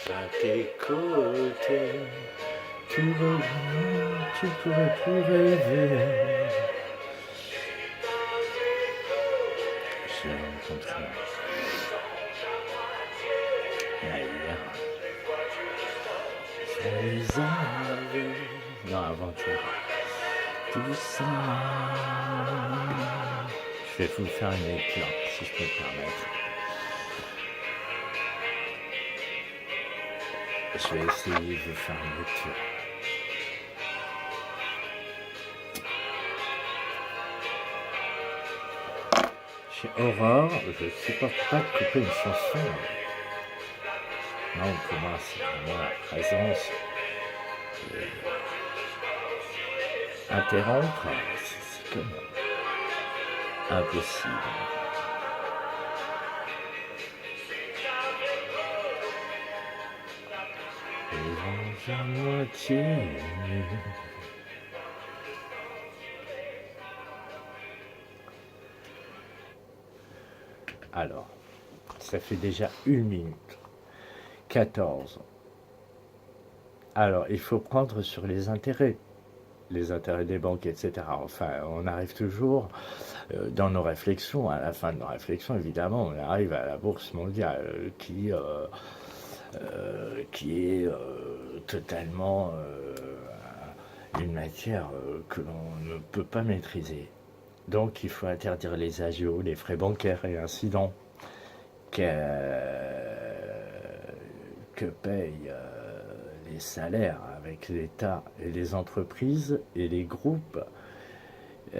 à tes côtés. Tu pourrais plus rêver. J'ai rencontré hier les avis dans l'aventure. Tout ça. Je vais vous faire une lecture, si je peux me permettre. Je vais essayer de vous faire une lecture. Chez Aurore, je ne supporte pas de couper une chanson. Non, pour moi, c'est vraiment la présence. Et interrompre, c'est comme impossible. Les anges à moitié. Alors, ça fait déjà 1 minute 14. Alors, il faut prendre sur les intérêts des banques, etc. Enfin, on arrive toujours dans nos réflexions, à la fin de nos réflexions, évidemment, on arrive à la bourse mondiale qui est totalement une matière que l'on ne peut pas maîtriser. Donc, il faut interdire les agios, les frais bancaires et incidents que payent les salaires avec l'État et les entreprises et les groupes. Il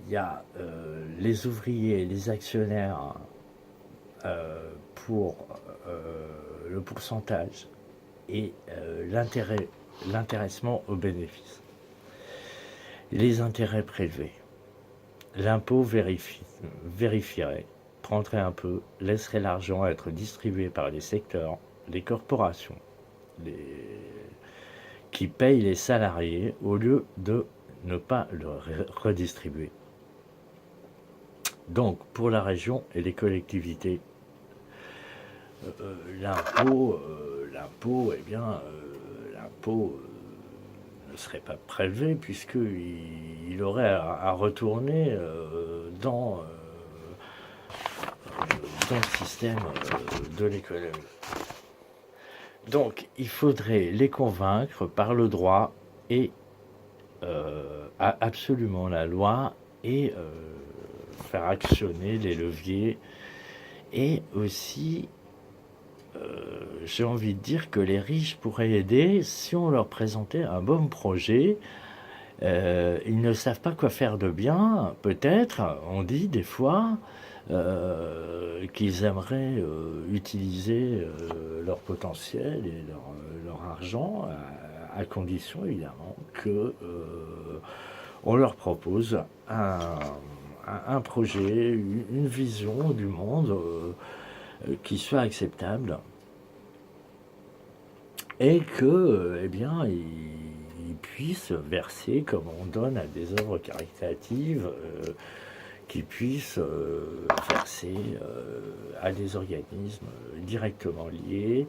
y a les ouvriers, les actionnaires pour le pourcentage et l'intéressement aux bénéfices. Les intérêts prélevés. L'impôt vérifierait, prendrait un peu, laisserait l'argent être distribué par les secteurs, les corporations, qui payent les salariés au lieu de ne pas le redistribuer. Donc, pour la région et les collectivités, l'impôt, ne serait pas prélevé puisqu'il aurait à retourner dans le système de l'économie. Donc, il faudrait les convaincre par le droit et absolument la loi et faire actionner les leviers. Et aussi, j'ai envie de dire que les riches pourraient aider si on leur présentait un bon projet. Ils ne savent pas quoi faire de bien, peut-être, on dit des fois, qu'ils aimeraient utiliser leur potentiel et leur argent, à condition évidemment que on leur propose un projet, une vision du monde qui soit acceptable et que, eh bien, ils puissent verser comme on donne à des œuvres caritatives, qui puissent verser à des organismes directement liés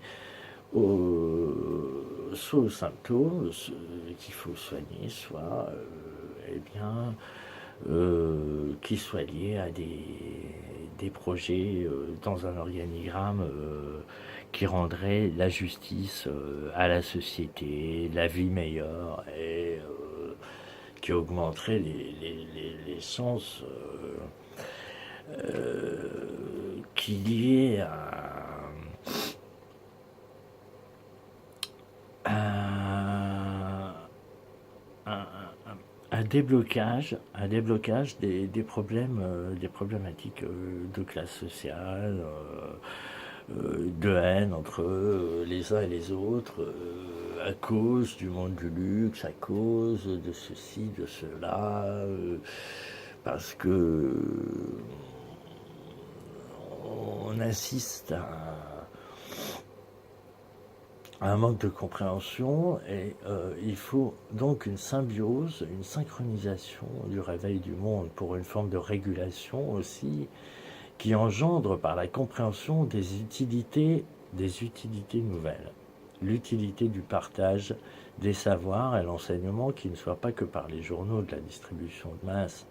soit aux symptômes qu'il faut soigner, soit eh bien, qui soient liés à des projets dans un organigramme qui rendrait la justice à la société, la vie meilleure et qui augmenterait les chances qu'il y ait un déblocage des problèmes, des problématiques de classe sociale, de haine entre les uns et les autres, à cause du monde du luxe, à cause de ceci, de cela, parce que on assiste à un manque de compréhension et il faut donc une symbiose, une synchronisation du réveil du monde pour une forme de régulation aussi qui engendre par la compréhension des utilités des utilités nouvelles. L'utilité du partage des savoirs et l'enseignement qui ne soit pas que par les journaux de la distribution de masse,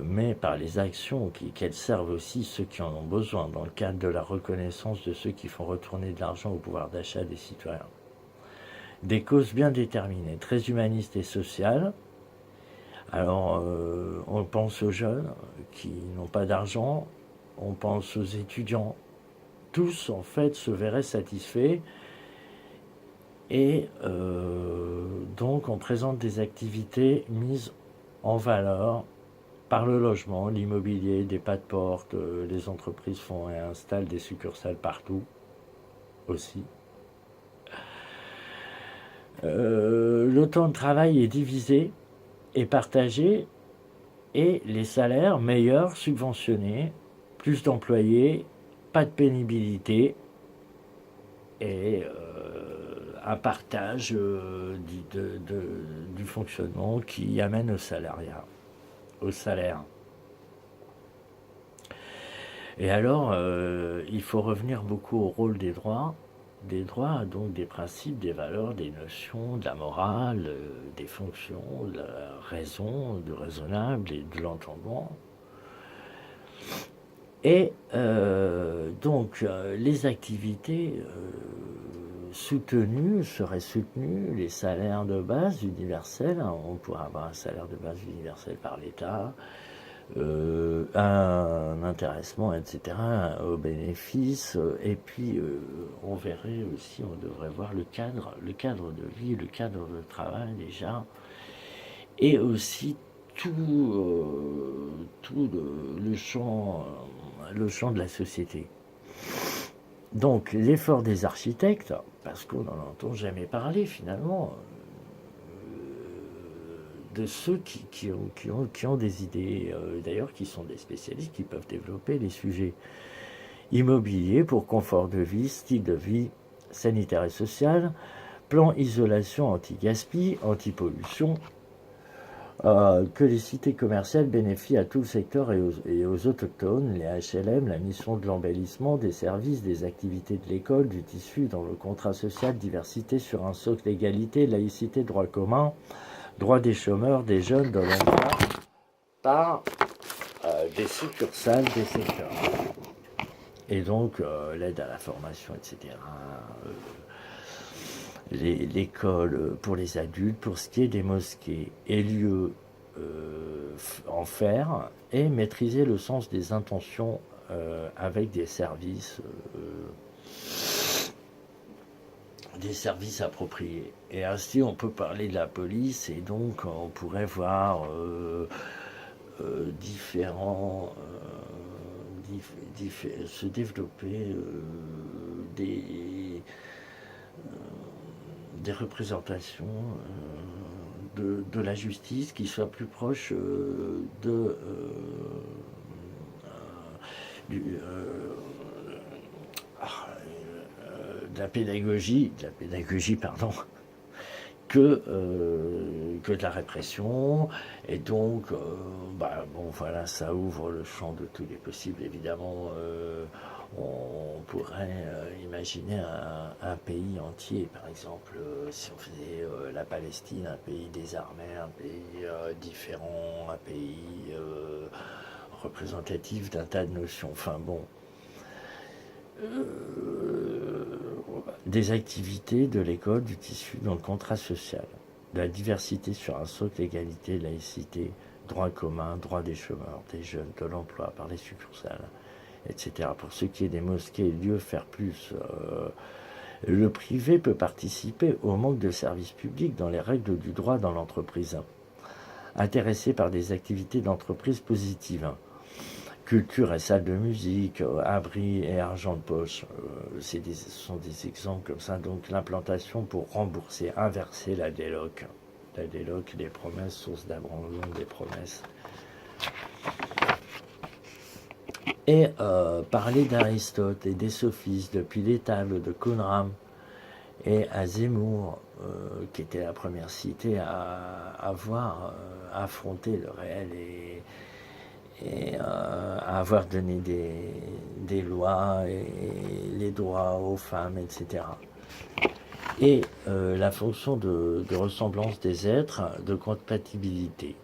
mais par les actions qu'elles servent aussi ceux qui en ont besoin, dans le cadre de la reconnaissance de ceux qui font retourner de l'argent au pouvoir d'achat des citoyens. Des causes bien déterminées, très humanistes et sociales. Alors, on pense aux jeunes qui n'ont pas d'argent, on pense aux étudiants. Tous, en fait, se verraient satisfaits. Et donc, on présente des activités mises en valeur par le logement, l'immobilier, des pas de porte. Les entreprises font et installent des succursales partout aussi. Le temps de travail est divisé et partagé, et les salaires meilleurs, subventionnés, plus d'employés, pas de pénibilité, et un partage du fonctionnement qui amène au salariat, au salaire. Et alors, il faut revenir beaucoup au rôle des droits, donc des principes, des valeurs, des notions, de la morale, des fonctions, de la raison, du raisonnable et de l'entendement. Et donc, les activités soutenues seraient soutenues, les salaires de base universels, hein, on pourrait avoir un salaire de base universel par l'État, un intéressement, etc., aux bénéfices, et puis on verrait aussi, on devrait voir le cadre de vie, le cadre de travail déjà, et aussi tout le champ de la société. Donc l'effort des architectes, parce qu'on n'en entend jamais parler finalement, de ceux qui ont des idées, d'ailleurs qui sont des spécialistes, qui peuvent développer les sujets immobiliers pour confort de vie, style de vie, sanitaire et social, plan isolation anti-gaspi, anti-pollution, que les cités commerciales bénéficient à tout le secteur et aux autochtones, les HLM, la mission de l'embellissement, des services, des activités de l'école, du tissu dans le contrat social, diversité sur un socle d'égalité, laïcité, droit commun, droit des chômeurs, des jeunes, de l'emploi, par des succursales des secteurs. Et donc, l'aide à la formation, etc. L'école pour les adultes, pour ce qui est des mosquées, et lieux en fer, et maîtriser le sens des intentions avec des services appropriés. Et ainsi, on peut parler de la police, et donc on pourrait voir se développer des représentations de la justice qui soient plus proches de la pédagogie, pardon, que de la répression. Et donc, bon, voilà, ça ouvre le champ de tous les possibles. Évidemment, on pourrait imaginer un pays entier, par exemple, si on faisait la Palestine, un pays désarmé, un pays différent, un pays représentatif d'un tas de notions. Enfin bon, des activités de l'école, du tissu, dans le contrat social, de la diversité sur un socle d'égalité, laïcité, droit commun, droit des chômeurs, des jeunes, de l'emploi par les succursales, etc. Pour ce qui est des mosquées, lieux faire plus, le privé peut participer au manque de services publics dans les règles du droit dans l'entreprise. Intéressé par des activités d'entreprise positives. Culture et salle de musique, abri et argent de poche, ce sont des exemples comme ça. Donc l'implantation pour rembourser, inverser la déloc. La déloc, les promesses, source d'abandon des promesses. Et parler d'Aristote et des sophistes depuis les tables de Qumran et à Zemmour, qui était la première cité à avoir affronté le réel et à avoir donné des lois et les droits aux femmes, etc. Et la fonction de ressemblance des êtres, de compatibilité.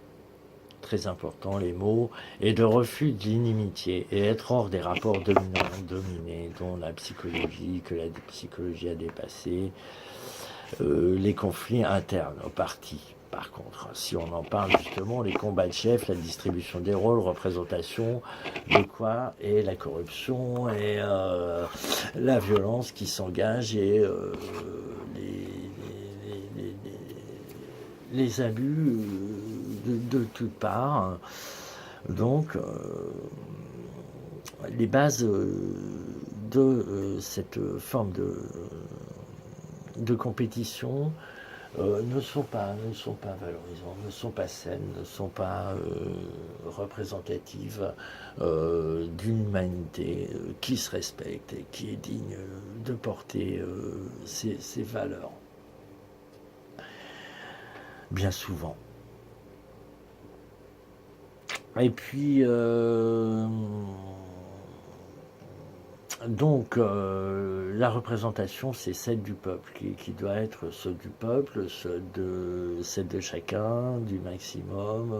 Très important, les mots, et de refus de l'inimitié, et être hors des rapports dominants-dominés, dont la psychologie, que la psychologie a dépassé, les conflits internes aux partis. Par contre, si on en parle justement, les combats de chefs, la distribution des rôles, représentation de quoi, et la corruption, et la violence qui s'engage, et les abus de toutes parts. Donc, les bases de cette forme de compétition ne sont pas valorisantes, ne sont pas saines, ne sont pas représentatives d'une humanité qui se respecte et qui est digne de porter ses valeurs. Bien souvent. Et puis, donc, la représentation, c'est celle du peuple, qui doit être celle du peuple, celle de chacun, du maximum.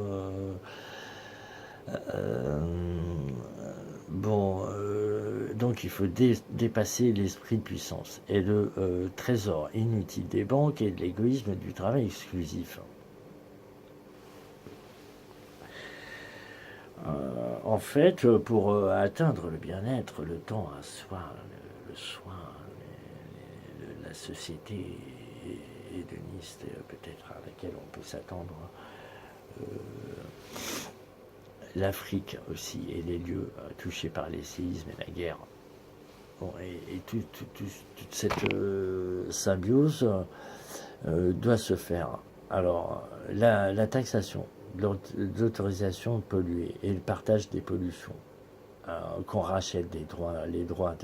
Donc il faut dépasser l'esprit de puissance et le trésor inutile des banques et de l'égoïsme du travail exclusif. En fait, pour atteindre le bien-être, le temps à soi, le soin, la société hédoniste, peut-être à laquelle on peut s'attendre, l'Afrique aussi, et les lieux touchés par les séismes et la guerre. Bon, et toute cette symbiose doit se faire. Alors, la taxation, l'autorisation de polluer et le partage des pollutions, qu'on rachète les droits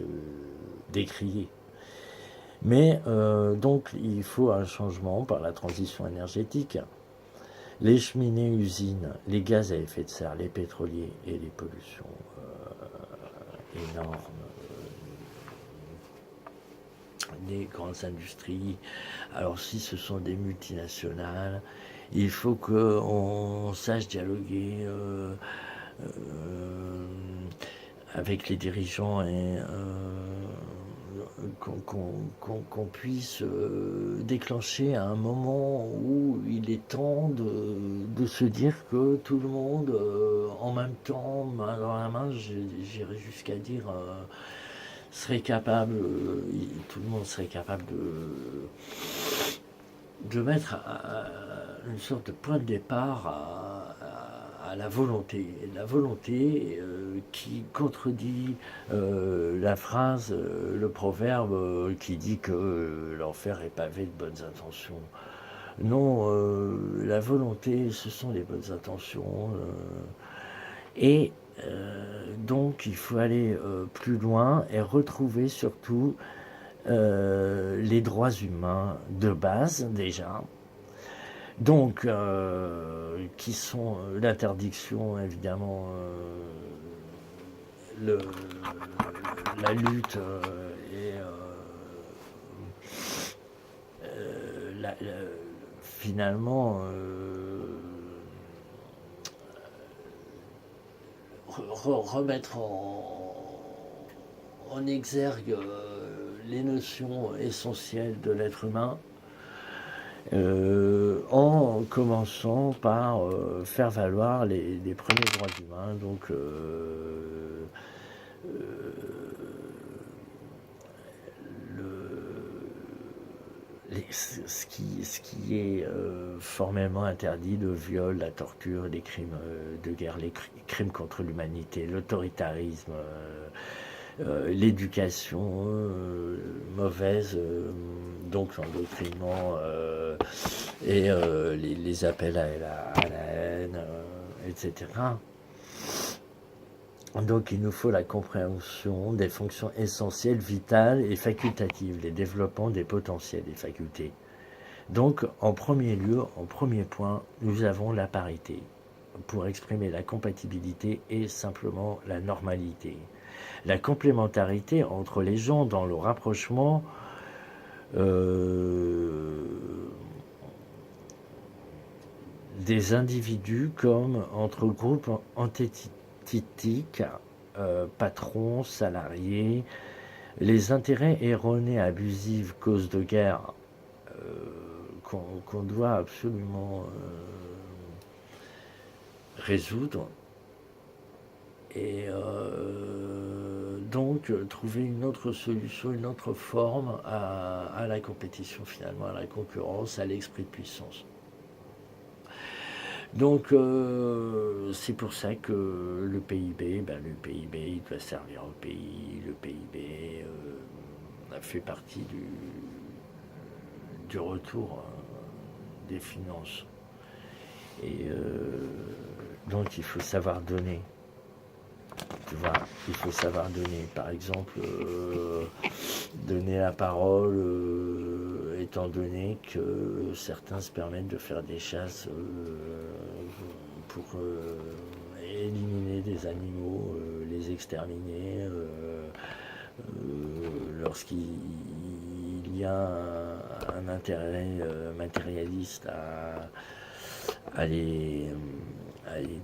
d'écrier. Mais donc, il faut un changement par la transition énergétique. Les cheminées, usines, les gaz à effet de serre, les pétroliers et les pollutions énormes, les grandes industries. Alors si ce sont des multinationales, il faut qu'on sache dialoguer avec les dirigeants et qu'on puisse déclencher à un moment où il est temps de se dire que tout le monde, en même temps, main dans la main, j'irais jusqu'à dire, serait capable, tout le monde serait capable de mettre une sorte de point de départ à la volonté. La volonté qui contredit la phrase, le proverbe qui dit que l'enfer est pavé de bonnes intentions. Non, la volonté, ce sont les bonnes intentions. Et donc, il faut aller plus loin et retrouver surtout les droits humains de base, déjà. Donc, qui sont l'interdiction, évidemment, la lutte et finalement remettre en exergue les notions essentielles de l'être humain, en commençant par faire valoir les premiers droits humains, donc ce qui est formellement interdit, le viol, la torture, les crimes de guerre, les crimes contre l'humanité, l'autoritarisme, l'éducation mauvaise, donc l'endoctrinement et les appels à la haine, etc. Donc il nous faut la compréhension des fonctions essentielles, vitales et facultatives, les développements des potentiels et facultés. Donc en premier lieu, en premier point, nous avons la parité pour exprimer la compatibilité et simplement la normalité. la complémentarité entre les gens dans le rapprochement des individus comme entre groupes antithétiques, patrons, salariés, les intérêts erronés, abusifs, cause de guerre, qu'on doit absolument résoudre. Et donc trouver une autre solution, une autre forme à la compétition finalement, à la concurrence, à l'esprit de puissance. Donc c'est pour ça que le PIB, le PIB il doit servir au pays, le PIB fait partie du retour des finances. Et donc il faut savoir donner. Tu vois, il faut savoir donner. Par exemple, donner la parole, étant donné que certains se permettent de faire des chasses pour éliminer des animaux, les exterminer, lorsqu'il y a un intérêt matérialiste à les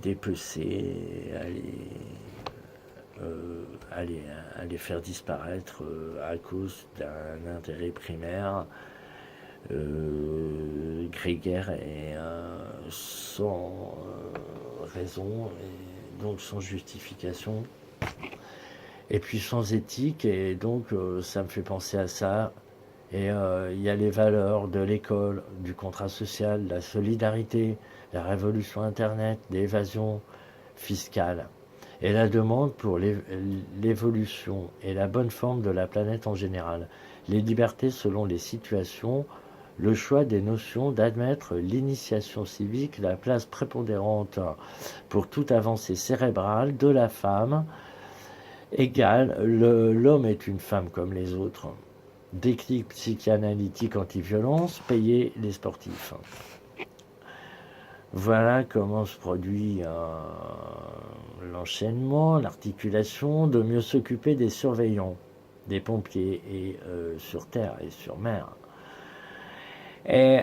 dépecer, à les faire disparaître à cause d'un intérêt primaire, grégaire et sans raison, et donc sans justification, et puis sans éthique, et donc ça me fait penser à ça. Et il y a les valeurs de l'école, du contrat social, la solidarité, la révolution Internet, l'évasion fiscale, et la demande pour l'évolution et la bonne forme de la planète en général, les libertés selon les situations, le choix des notions d'admettre l'initiation civique, la place prépondérante pour toute avancée cérébrale de la femme, égale l'homme est une femme comme les autres. Déclic psychanalytique anti-violence, payer les sportifs. Voilà comment se produit l'enchaînement, l'articulation, de mieux s'occuper des surveillants, des pompiers, et sur terre et sur mer. Et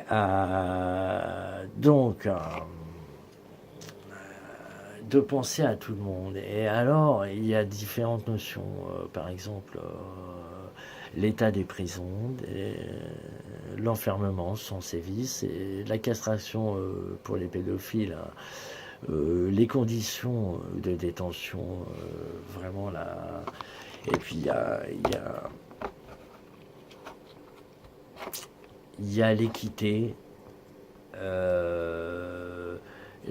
donc, de penser à tout le monde. Et alors, il y a différentes notions, par exemple, l'état des prisons, l'enfermement sans sévice, et la castration pour les pédophiles, les conditions de détention, vraiment là. Et puis il y a l'équité,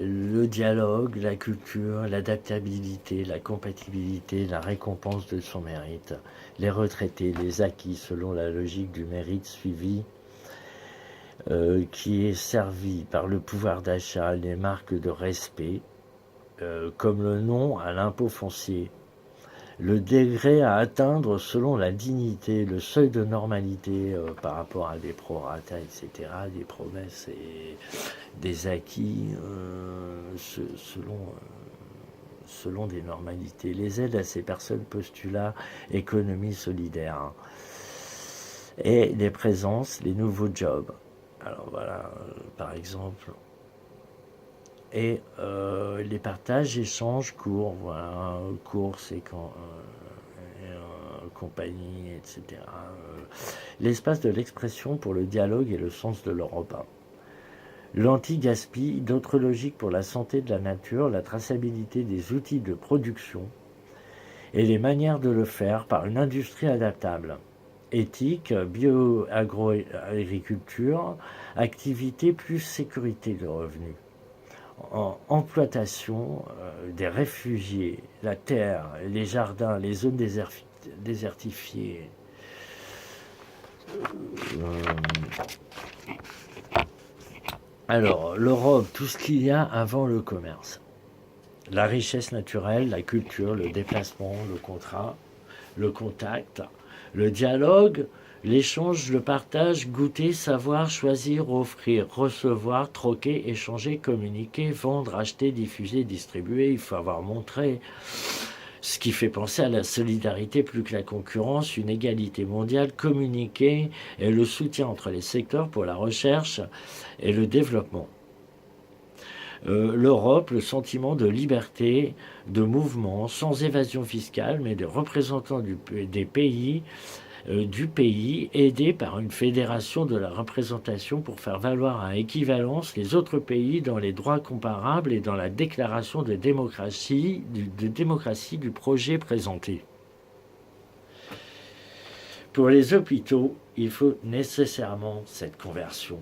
le dialogue, la culture, l'adaptabilité, la compatibilité, la récompense de son mérite, les retraités, les acquis selon la logique du mérite suivi, qui est servi par le pouvoir d'achat, les marques de respect, comme le non à l'impôt foncier, le degré à atteindre selon la dignité, le seuil de normalité par rapport à des prorata, etc., des promesses et des acquis selon des normalités, les aides à ces personnes, postulats, économie solidaire, et les présences, les nouveaux jobs. Alors voilà, par exemple, et les partages, échanges, cours, voilà, cours c'est quand compagnie, etc. L'espace de l'expression pour le dialogue et le sens de l'Europe. L'anti-gaspi, d'autres logiques pour la santé de la nature, la traçabilité des outils de production et les manières de le faire par une industrie adaptable. Éthique, bio-agro-agriculture, activité plus sécurité de revenus. Exploitation des réfugiés, la terre, les jardins, les zones désertifiées. Alors, l'Europe, tout ce qu'il y a avant le commerce. La richesse naturelle, la culture, le déplacement, le contrat, le contact, le dialogue, l'échange, le partage, goûter, savoir, choisir, offrir, recevoir, troquer, échanger, communiquer, vendre, acheter, diffuser, distribuer. Il faut avoir montré Ce qui fait penser à la solidarité plus que la concurrence, une égalité mondiale communiquée et le soutien entre les secteurs pour la recherche et le développement. L'Europe, le sentiment de liberté, de mouvement, sans évasion fiscale, mais des représentants des pays, du pays, aidés par une fédération de la représentation pour faire valoir à équivalence les autres pays dans les droits comparables et dans la déclaration de démocratie du projet présenté. Pour les hôpitaux, il faut nécessairement cette conversion.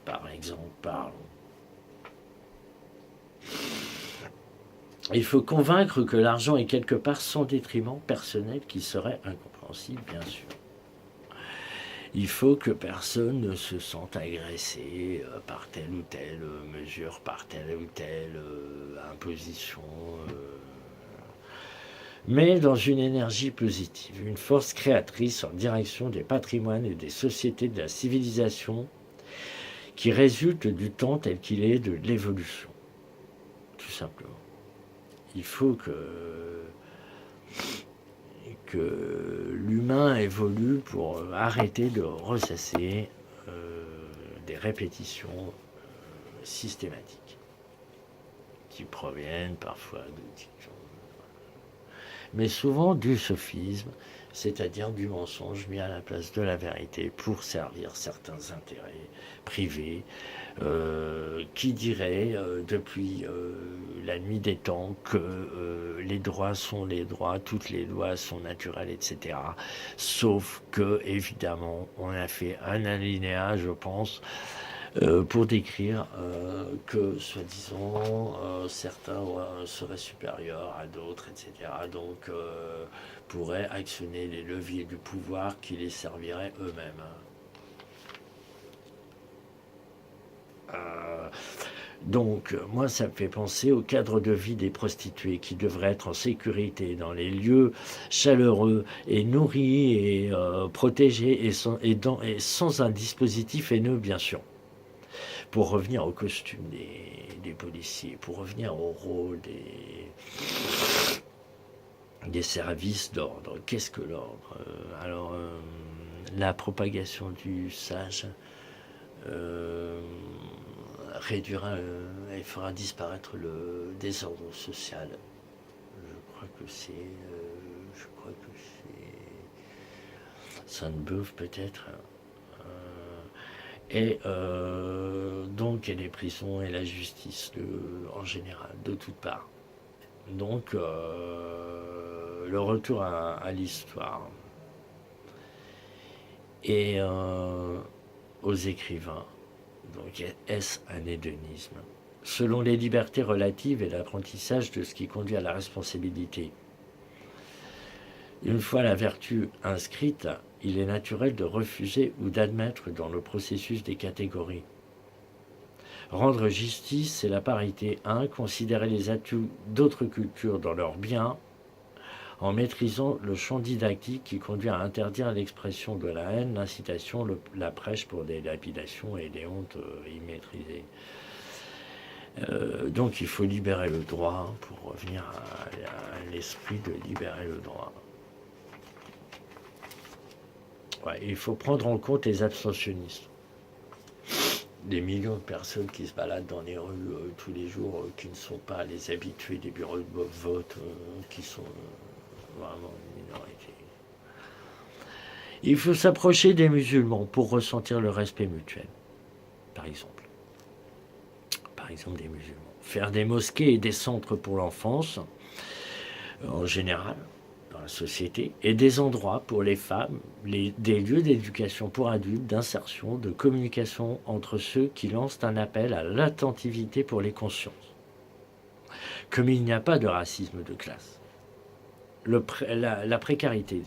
Par exemple, il faut convaincre que l'argent est quelque part sans détriment personnel qui serait incompréhensible, bien sûr. Il faut que personne ne se sente agressé par telle ou telle mesure, par telle ou telle imposition. Mais dans une énergie positive, une force créatrice en direction des patrimoines et des sociétés de la civilisation qui résulte du temps tel qu'il est de l'évolution. Tout simplement. Il faut que l'humain évolue pour arrêter de ressasser des répétitions systématiques qui proviennent parfois de dictions, mais souvent du sophisme, c'est-à-dire du mensonge mis à la place de la vérité pour servir certains intérêts privés, qui dirait depuis la nuit des temps que les droits sont les droits, toutes les lois sont naturelles, etc. Sauf que, évidemment, on a fait un alinéa, je pense, pour décrire que, soi-disant, certains seraient supérieurs à d'autres, etc. Donc, pourraient actionner les leviers du pouvoir qui les serviraient eux-mêmes. Donc, moi, ça me fait penser au cadre de vie des prostituées qui devraient être en sécurité dans les lieux chaleureux et nourris et protégés et sans un dispositif haineux, bien sûr. Pour revenir au costume des policiers, pour revenir au rôle des services d'ordre. Qu'est-ce que l'ordre? La propagation du sage réduira et fera disparaître le désordre social. Je crois que c'est Sainte-Beuve peut-être. Et donc et les prisons et la justice en général, de toutes parts. Donc le retour à l'histoire et aux écrivains. Donc est-ce un hédonisme? Selon les libertés relatives et l'apprentissage de ce qui conduit à la responsabilité. Une fois la vertu inscrite, il est naturel de refuser ou d'admettre dans le processus des catégories. Rendre justice, c'est la parité. 1. Considérer les atouts d'autres cultures dans leurs biens, en maîtrisant le champ didactique qui conduit à interdire l'expression de la haine, l'incitation, la prêche pour des lapidations et des hontes immaîtrisées. Donc il faut libérer le droit pour revenir à l'esprit de libérer le droit. Ouais, il faut prendre en compte les abstentionnistes. Des millions de personnes qui se baladent dans les rues tous les jours, qui ne sont pas les habitués des bureaux de vote, qui sont vraiment une minorité. Il faut s'approcher des musulmans pour ressentir le respect mutuel, par exemple. Par exemple des musulmans. Faire des mosquées et des centres pour l'enfance, en général, dans la société, et des endroits pour les femmes, des lieux d'éducation pour adultes, d'insertion, de communication entre ceux qui lancent un appel à l'attentivité pour les consciences. Comme il n'y a pas de racisme de classe. La précarité,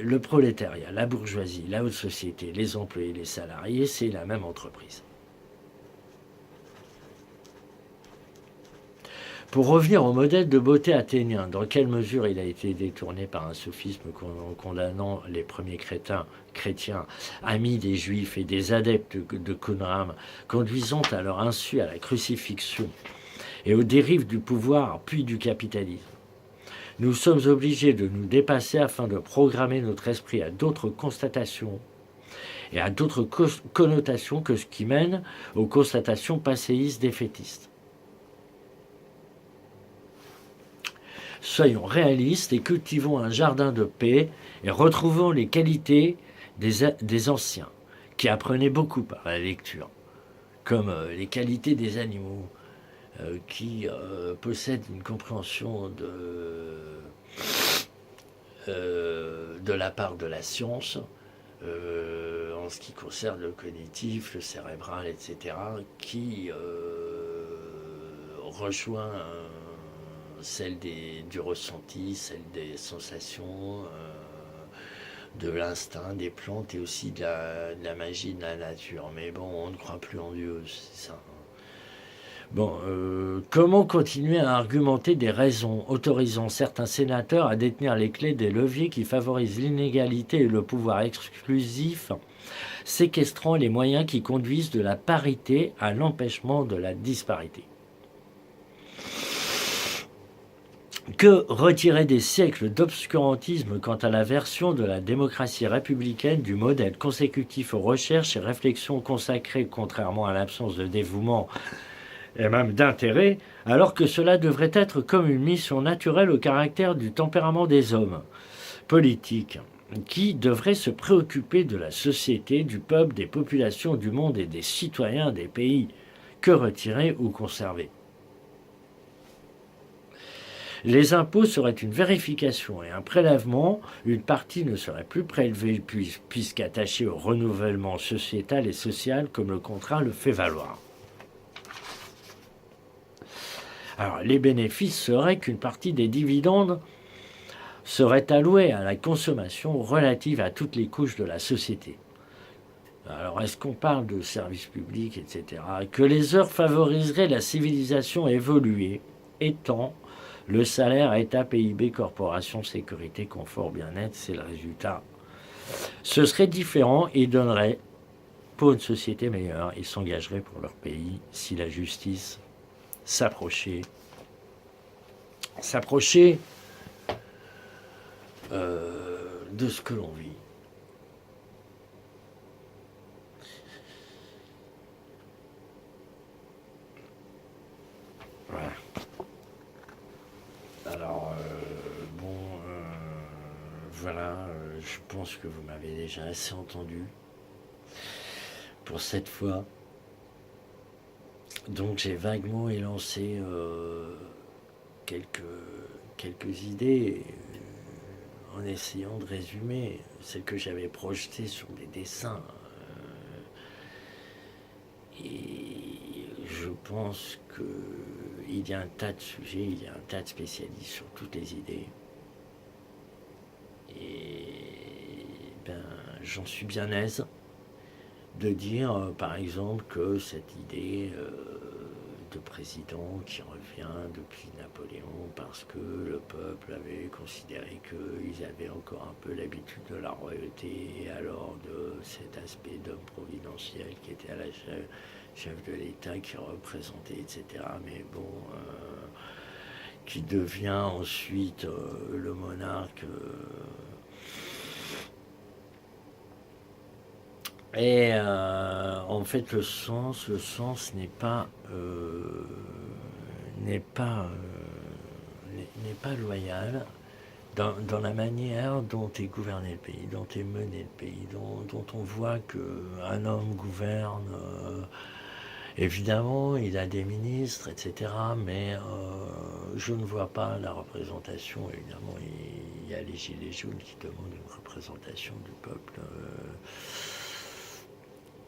le prolétariat, la bourgeoisie, la haute société, les employés, les salariés, c'est la même entreprise. Pour revenir au modèle de beauté athénien, dans quelle mesure il a été détourné par un sophisme condamnant les premiers chrétiens, amis des juifs et des adeptes de Conrad, conduisant à leur insu à la crucifixion et aux dérives du pouvoir puis du capitalisme. Nous sommes obligés de nous dépasser afin de programmer notre esprit à d'autres constatations et à d'autres connotations que ce qui mène aux constatations passéistes défaitistes. Soyons réalistes et cultivons un jardin de paix et retrouvons les qualités des anciens, qui apprenaient beaucoup par la lecture, comme les qualités des animaux, qui possèdent une compréhension de la part de la science, en ce qui concerne le cognitif, le cérébral, etc., qui rejoint celle du ressenti, celle des sensations, de l'instinct, des plantes et aussi de la magie de la nature. Mais bon, on ne croit plus en Dieu, c'est ça. Bon, comment continuer à argumenter des raisons autorisant certains sénateurs à détenir les clés des leviers qui favorisent l'inégalité et le pouvoir exclusif, séquestrant les moyens qui conduisent de la parité à l'empêchement de la disparité? Que retirer des siècles d'obscurantisme quant à la version de la démocratie républicaine du modèle consécutif aux recherches et réflexions consacrées, contrairement à l'absence de dévouement et même d'intérêt, alors que cela devrait être comme une mission naturelle au caractère du tempérament des hommes politiques, qui devraient se préoccuper de la société, du peuple, des populations du monde et des citoyens des pays. Que retirer ou conserver? Les impôts seraient une vérification et un prélèvement, une partie ne serait plus prélevée puisqu'attachée au renouvellement sociétal et social comme le contrat le fait valoir. Alors, les bénéfices seraient qu'une partie des dividendes serait allouée à la consommation relative à toutes les couches de la société. Alors, est-ce qu'on parle de services publics, etc. Que les heures favoriseraient la civilisation évoluée, étant le salaire, État, PIB, corporation, sécurité, confort, bien-être, c'est le résultat. Ce serait différent et donnerait pour une société meilleure. Ils s'engageraient pour leur pays si la justice s'approchait de ce que l'on vit. Voilà. Alors, voilà, je pense que vous m'avez déjà assez entendu pour cette fois. Donc j'ai vaguement élancé quelques idées en essayant de résumer celles que j'avais projetées sur des dessins. Et je pense qu'il y a un tas de sujets, il y a un tas de spécialistes sur toutes les idées. Et ben, j'en suis bien aise de dire, par exemple, que cette idée de président qui revient depuis Napoléon parce que le peuple avait considéré qu'ils avaient encore un peu l'habitude de la royauté et alors de cet aspect d'homme providentiel qui était à la chef de l'État, qui représentait, etc. Mais bon, qui devient ensuite le monarque. Et en fait, le sens n'est pas loyal dans la manière dont est gouverné le pays, dont est mené le pays, dont on voit qu'un homme gouverne. Évidemment, il a des ministres, etc. Mais je ne vois pas la représentation. Évidemment, il y a les Gilets jaunes qui demandent une représentation du peuple.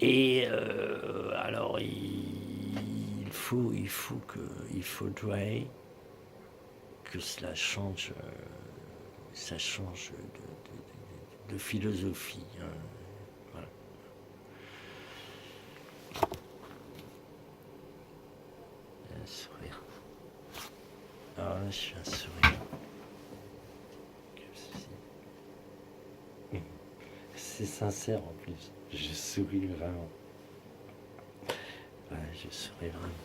Et alors, il faudrait que cela change, de philosophie. Voilà. Un sourire. Alors là, je suis un sourire. C'est sincère en plus. Je souris vraiment. Ouais, je souris vraiment.